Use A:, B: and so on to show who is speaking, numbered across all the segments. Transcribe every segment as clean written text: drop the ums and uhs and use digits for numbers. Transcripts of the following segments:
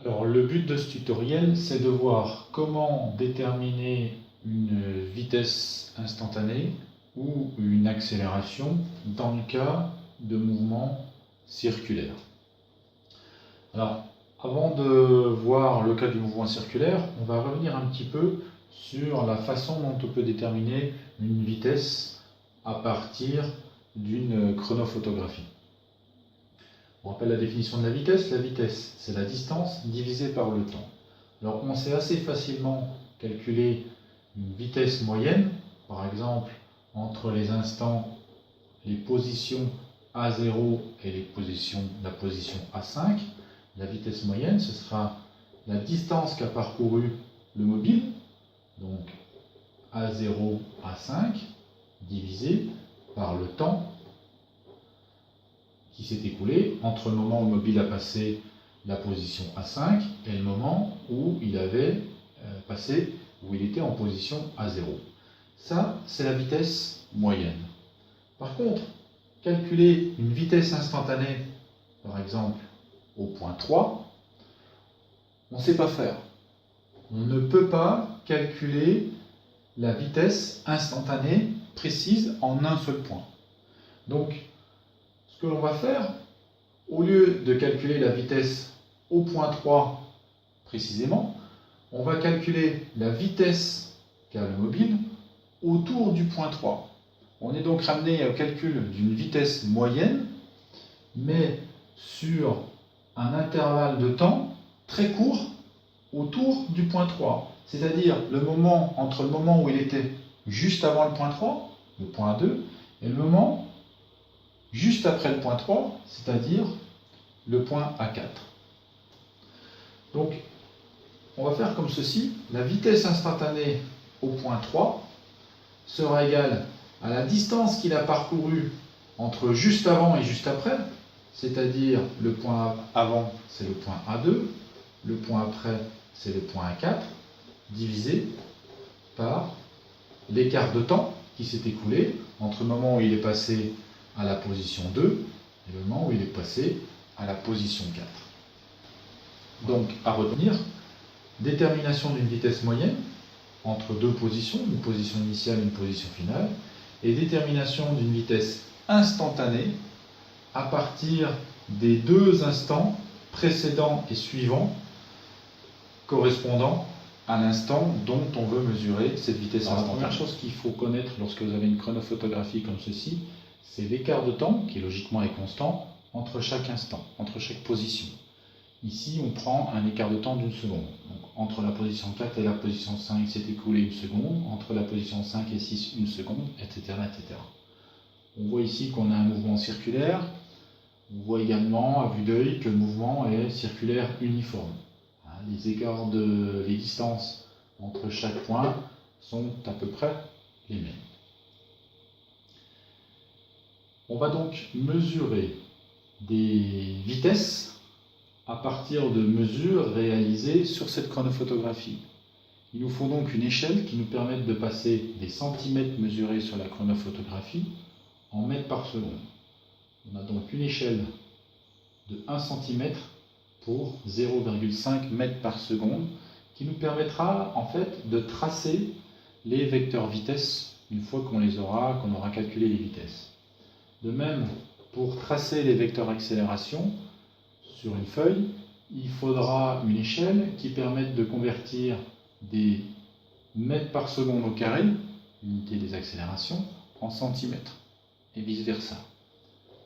A: Alors, le but de ce tutoriel, c'est de voir comment déterminer une vitesse instantanée ou une accélération dans le cas de mouvements circulaires. Alors, avant de voir le cas du mouvement circulaire, on va revenir un petit peu sur la façon dont on peut déterminer une vitesse à partir d'une chronophotographie. On rappelle la définition de la vitesse. La vitesse, c'est la distance divisée par le temps. Alors, on sait assez facilement calculer une vitesse moyenne, par exemple, entre les instants, les positions A0 et la position A5. La vitesse moyenne, ce sera la distance qu'a parcouru le mobile, donc A0, A5, divisé par le temps qui s'est écoulé entre le moment où le mobile a passé la position A5 et le moment où il avait où il était en position A0. Ça, c'est la vitesse moyenne. Par contre, calculer une vitesse instantanée, par exemple au point 3, on ne sait pas faire. On ne peut pas calculer la vitesse instantanée précise en un seul point. Donc, ce que l'on va faire, au lieu de calculer la vitesse au point 3 précisément, on va calculer la vitesse qu'a le mobile autour du point 3. On est donc ramené au calcul d'une vitesse moyenne, mais sur un intervalle de temps très court autour du point 3. C'est-à-dire entre le moment où il était juste avant le point 3, le point 2, et le moment juste après le point 3, c'est-à-dire le point A4. Donc, on va faire comme ceci. La vitesse instantanée au point 3 sera égale à la distance qu'il a parcourue entre juste avant et juste après, c'est-à-dire le point avant, c'est le point A2, le point après, c'est le point A4, divisé par l'écart de temps qui s'est écoulé entre le moment où il est passé à la position 2 et le moment où il est passé à la position 4. Donc, à retenir, détermination d'une vitesse moyenne entre deux positions, une position initiale et une position finale, et détermination d'une vitesse instantanée à partir des deux instants précédents et suivants correspondant à l'instant dont on veut mesurer cette vitesse instantanée. La première chose qu'il faut connaître lorsque vous avez une chronophotographie comme ceci, c'est l'écart de temps, qui logiquement est constant, entre chaque instant, entre chaque position. Ici, on prend un écart de temps d'une seconde. Donc, entre la position 4 et la position 5, s'est écoulé une seconde. Entre la position 5 et 6, une seconde, etc., etc. On voit ici qu'on a un mouvement circulaire. On voit également, à vue d'œil, que le mouvement est circulaire uniforme. Les distances entre chaque point sont à peu près les mêmes. On va donc mesurer des vitesses à partir de mesures réalisées sur cette chronophotographie. Il nous faut donc une échelle qui nous permette de passer des centimètres mesurés sur la chronophotographie en mètres par seconde. On a donc une échelle de 1 cm pour 0,5 mètres par seconde qui nous permettra en fait de tracer les vecteurs vitesse une fois qu'on aura calculé les vitesses. De même, pour tracer les vecteurs accélération sur une feuille, il faudra une échelle qui permette de convertir des mètres par seconde au carré, l'unité des accélérations, en centimètres, et vice-versa.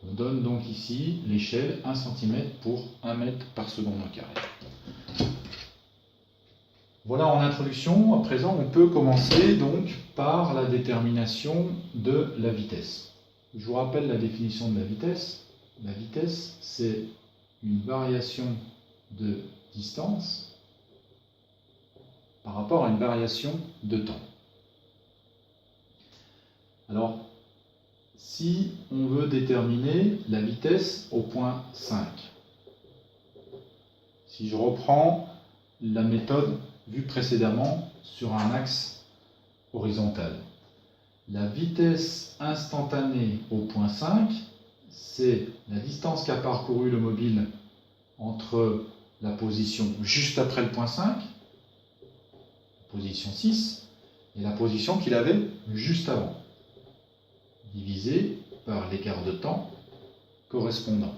A: On donne donc ici l'échelle 1 cm pour 1 mètre par seconde au carré. Voilà en introduction. À présent, on peut commencer donc par la détermination de la vitesse. Je vous rappelle la définition de la vitesse. La vitesse, c'est une variation de distance par rapport à une variation de temps. Alors, si on veut déterminer la vitesse au point 5, si je reprends la méthode vue précédemment sur un axe horizontal, la vitesse instantanée au point 5, c'est la distance qu'a parcouru le mobile entre la position juste après le point 5, position 6, et la position qu'il avait juste avant, divisé par l'écart de temps correspondant.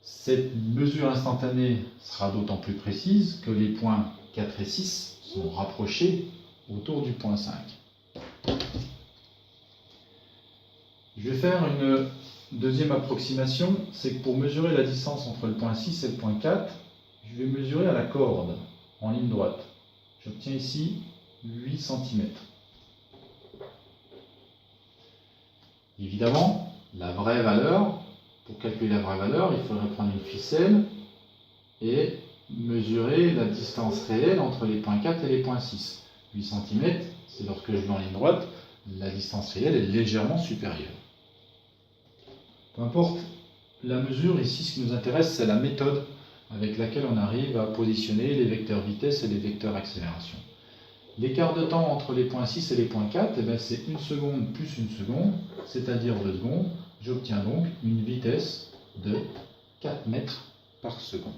A: Cette mesure instantanée sera d'autant plus précise que les points 4 et 6 sont rapprochés autour du point 5. Je vais faire une deuxième approximation, c'est que pour mesurer la distance entre le point 6 et le point 4, je vais mesurer à la corde, en ligne droite. J'obtiens ici 8 cm. Évidemment, la vraie valeur, pour calculer la vraie valeur, il faudrait prendre une ficelle et mesurer la distance réelle entre les points 4 et les points 6. 8 cm, c'est lorsque je vais en ligne droite, la distance réelle est légèrement supérieure. Peu importe la mesure, ici ce qui nous intéresse, c'est la méthode avec laquelle on arrive à positionner les vecteurs vitesse et les vecteurs accélération. L'écart de temps entre les points 6 et les points 4, c'est 1 seconde plus 1 seconde, c'est-à-dire 2 secondes. J'obtiens donc une vitesse de 4 mètres par seconde.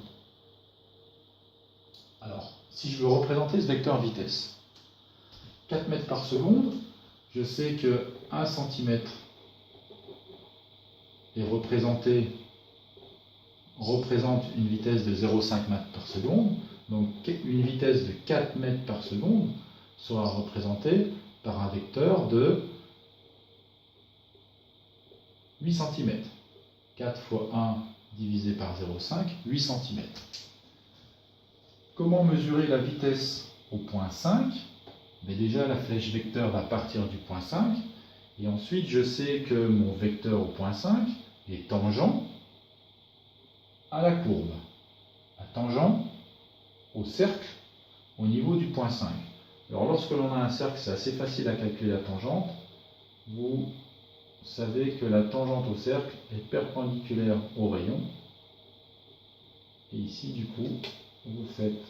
A: Alors, si je veux représenter ce vecteur vitesse, 4 mètres par seconde, je sais que 1 cm représente une vitesse de 0,5 mètres par seconde. Donc une vitesse de 4 mètres par seconde sera représentée par un vecteur de 8 cm. 4 fois 1 divisé par 0,5, 8 cm. Comment mesurer la vitesse au point 5 ? Mais déjà, la flèche vecteur va partir du point 5. Et ensuite, je sais que mon vecteur au point 5 est tangent à la courbe, tangent au cercle au niveau du point 5. Alors lorsque l'on a un cercle, c'est assez facile à calculer la tangente. Vous savez que la tangente au cercle est perpendiculaire au rayon. Et ici, du coup, vous faites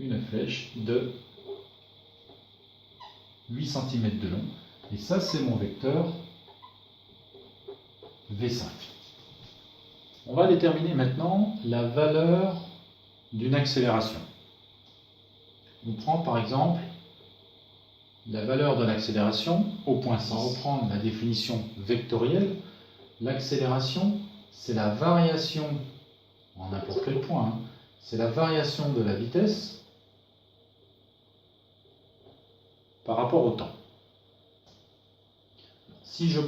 A: une flèche de 8 cm de long. Et ça, c'est mon vecteur V5. On va déterminer maintenant la valeur d'une accélération. On prend par exemple la valeur de l'accélération au point 6. On va reprendre la définition vectorielle. L'accélération, c'est la variation, en n'importe quel point, c'est la variation de la vitesse par rapport au temps. Si je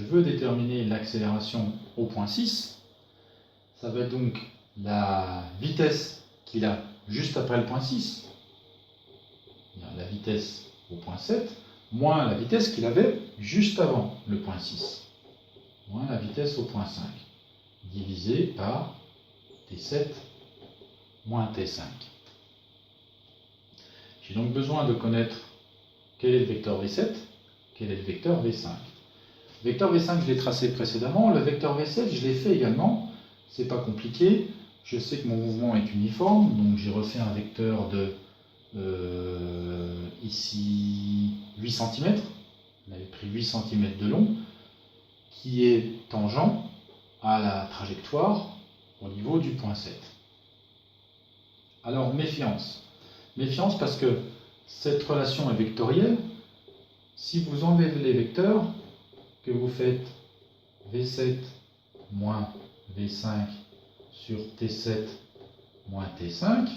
A: veux déterminer l'accélération au point 6, ça va être donc la vitesse qu'il a juste après le point 6, la vitesse au point 7, moins la vitesse qu'il avait juste avant le point 6, moins la vitesse au point 5, divisé par T7 moins T5. J'ai donc besoin de connaître quel est le vecteur V7, quel est le vecteur V5. Le vecteur V5, je l'ai tracé précédemment. Le vecteur V7, je l'ai fait également. C'est pas compliqué. Je sais que mon mouvement est uniforme, donc j'ai refait un vecteur de ici 8 cm. On avait pris 8 cm de long, qui est tangent à la trajectoire au niveau du point 7. Alors méfiance. Méfiance parce que cette relation est vectorielle. Si vous enlevez les vecteurs, que vous faites V7 moins V5 sur T7 moins T5,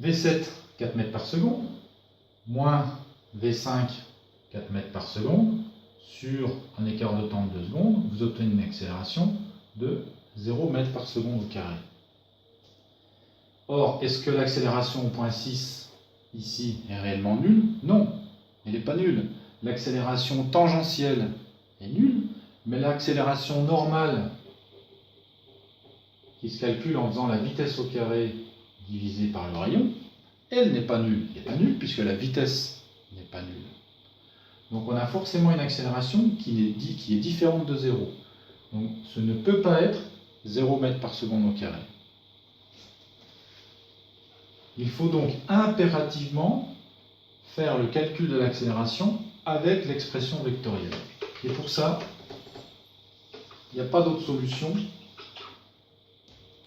A: V7 4 mètres par seconde, moins V5 4 mètres par seconde, sur un écart de temps de 2 secondes, vous obtenez une accélération de 0 mètres par seconde au carré. Or, est-ce que l'accélération au point 6 ici est réellement nulle? Non, elle n'est pas nulle. L'accélération tangentielle est nulle, mais l'accélération normale, qui se calcule en faisant la vitesse au carré divisée par le rayon, elle n'est pas nulle. Elle n'est pas nulle puisque la vitesse n'est pas nulle. Donc on a forcément une accélération qui est différente de 0. Donc ce ne peut pas être 0 mètre par seconde au carré. Il faut donc impérativement faire le calcul de l'accélération avec l'expression vectorielle. Et pour ça, il n'y a pas d'autre solution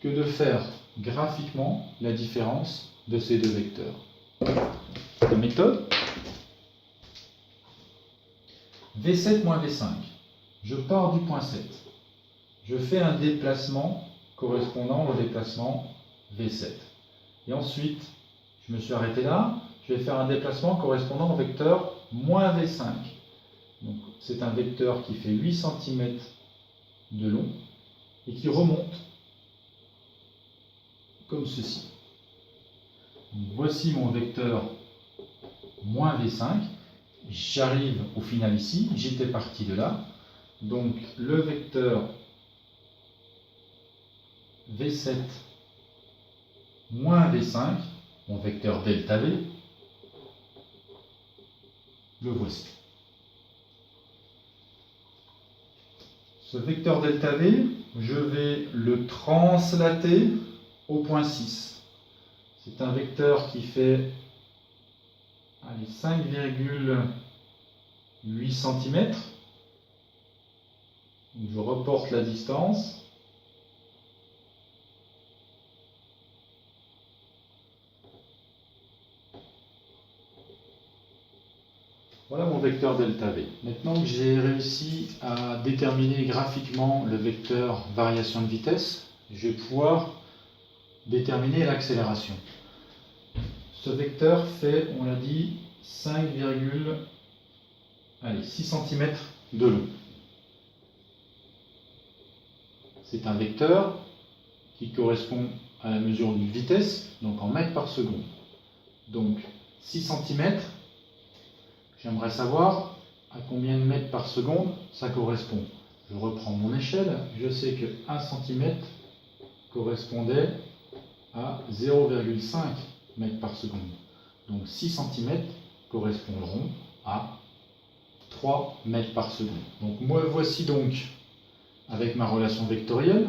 A: que de faire graphiquement la différence de ces deux vecteurs. La méthode V7 moins V5. Je pars du point 7. Je fais un déplacement correspondant au déplacement V7. Et ensuite, je me suis arrêté là. Je vais faire un déplacement correspondant au vecteur moins V5. Donc, c'est un vecteur qui fait 8 cm de long et qui remonte comme ceci. Donc, voici mon vecteur moins V5. J'arrive au final ici, j'étais parti de là. Donc le vecteur V7 moins V5, mon vecteur delta V, le voici. Ce vecteur delta V, je vais le translater au point 6. C'est un vecteur qui fait 5,8 cm. Je reporte la distance. Voilà mon vecteur delta V. Maintenant que j'ai réussi à déterminer graphiquement le vecteur variation de vitesse, je vais pouvoir déterminer l'accélération. Ce vecteur fait, on l'a dit, 5,6 cm de long. C'est un vecteur qui correspond à la mesure d'une vitesse, donc en mètres par seconde. Donc 6 cm, j'aimerais savoir à combien de mètres par seconde ça correspond. Je reprends mon échelle, je sais que 1 cm correspondait à 0,5 mètres par seconde. Donc 6 cm correspondront à 3 mètres par seconde. Donc moi voici donc, avec ma relation vectorielle,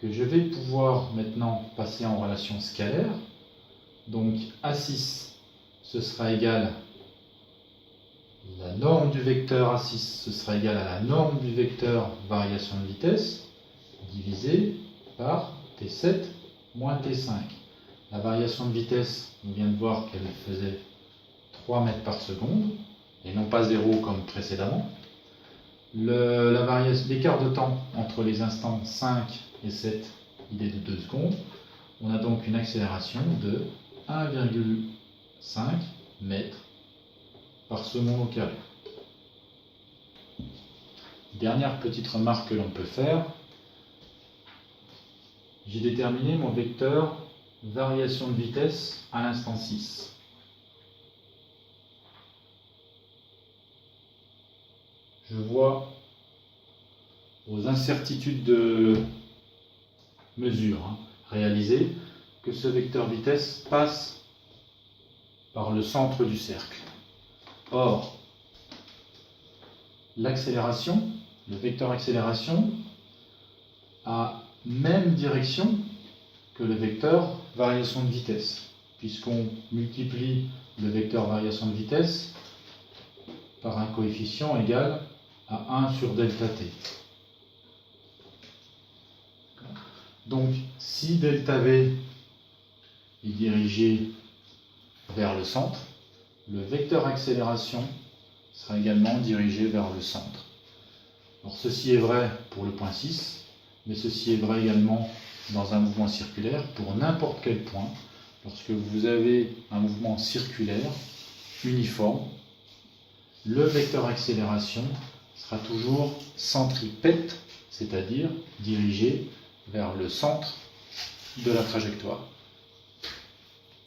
A: que je vais pouvoir maintenant passer en relation scalaire. Donc A6, ce sera égal, la norme du vecteur A6, ce sera égal à la norme du vecteur variation de vitesse, divisé par T7 moins T5. La variation de vitesse, on vient de voir qu'elle faisait 3 mètres par seconde, et non pas 0 comme précédemment. L'écart de temps entre les instants 5 et 7, il est de 2 secondes. On a donc une accélération de 1,5 mètres par seconde au carré. Dernière petite remarque que l'on peut faire. J'ai déterminé mon vecteur variation de vitesse à l'instant 6. Je vois aux incertitudes de mesure réalisées que ce vecteur vitesse passe par le centre du cercle. Or, l'accélération, le vecteur accélération, a même direction que le vecteur variation de vitesse, puisqu'on multiplie le vecteur variation de vitesse par un coefficient égal à 1 sur delta t. Donc, si delta v est dirigé vers le centre, le vecteur accélération sera également dirigé vers le centre. Alors, ceci est vrai pour le point 6, mais ceci est vrai également dans un mouvement circulaire pour n'importe quel point. Lorsque vous avez un mouvement circulaire uniforme, le vecteur accélération sera toujours centripète, c'est-à-dire dirigé vers le centre de la trajectoire.